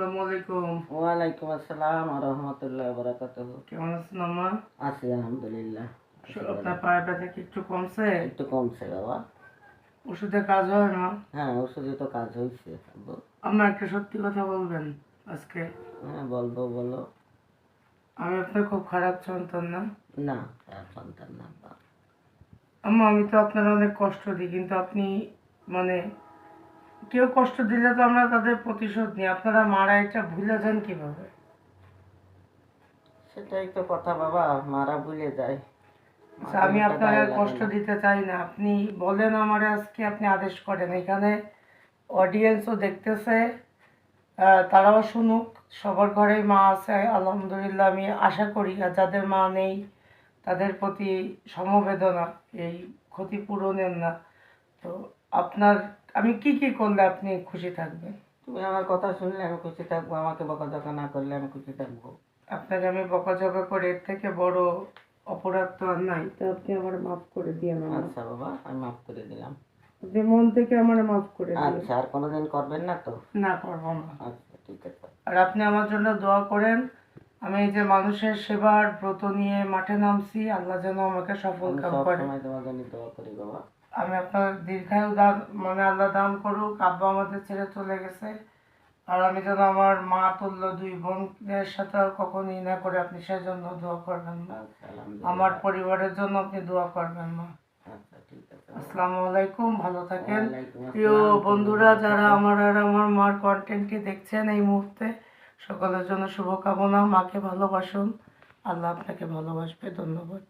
আসসালামু আলাইকুম। ওয়ালাইকুম আসসালাম ওয়া রাহমাতুল্লাহি ওয়া বারাকাতুহু। কেমন আছেন আম্মা? আছি আলহামদুলিল্লাহ। আপনার পায়ের ব্যথা কি একটু কমছে? একটু কমছে বাবা। ওষুধে কাজ হয় না? হ্যাঁ, ওষুধে তো কাজ হয়েছে আব্বু। আম্মা একটা সত্যি কথা বলবেন আজকে? হ্যাঁ বলবো, বলো। আমি আপনার খুব খারাপ সন্তান না? না, খারাপ সন্তান না আব্বা। আম্মা আমি তো আপনার অনেক কষ্ট দিই, কিন্তু আপনি মানে কেউ কষ্ট দিলে তো আমরা তাদের প্রতিশোধ নিই, আপনারা মারা এটা ভুলে যান কিভাবে? সেটাই তো কথা বাবা, মারা ভুলে যায়। আচ্ছা, আমি আপনার আর কষ্ট দিতে চাই না, আপনি বলেন আমারে, আজকে আপনি আদেশ করেন, এখানে অডিয়েন্সও দেখতেছে, তারাও শুনুক। সবার ঘরেই মা আছে আলহামদুলিল্লাহ, আমি আশা করি। আর যাদের মা নেই তাদের প্রতি সমবেদনা, এই ক্ষতিপূরণের না। তো আপনার, আমি কি কি করলে আপনি খুশি থাকবেন? তুমি আমার কথা শুনলে আমি খুশি থাকবো, আমাকে বকাঝকা না করলে আমি খুশি থাকবো। আপনাকে আমি বকাঝকা করে এর থেকে বড় অপরাধ তো আর নাই, তো আপনি আমার মাফ করে দিয়েন। আচ্ছা বাবা, আমি মাফ করে দিলাম। আপনি মন থেকে আমার মাফ করে দিন। আচ্ছা, আর কোনোদিন করবেন না তো? না, করবো না। আচ্ছা ঠিক আছে। আর আপনি আমার জন্য দোয়া করেন। আমি এই যে মানুষের সেবার ব্রত নিয়ে মাঠে নামছি, আল্লাহ যেন আমাকে সফল আমি কাম সব করে। সময় তোমার জন্য দোয়া করি বাবা। আমি আপনার দীর্ঘায়ু দান, মানে আল্লাহ দান করুক। আব্বা আমাদের ছেড়ে চলে গেছে, আর আমি যেন আমার মা তুল্য দুই বোনের সাথে আর কখনই না করে, আপনি সেজন্য দোয়া করবেন না। আচ্ছা, আলহামদুলিল্লাহ। আমার পরিবারের জন্য আপনি দোয়া করবেন না। আচ্ছা ঠিক আছে। আসসালামু আলাইকুম, ভালো থাকেন। ওয়ালাইকুম প্রিয় আসসালাম। বন্ধুরা, যারা আমার আর আমার মার কন্টেন্টটি দেখছেন এই মুহূর্তে, সকলের জন্য শুভকামনা। মাকে ভালোবাসুন, আল্লাহ আপনাকে ভালোবাসবে। ধন্যবাদ।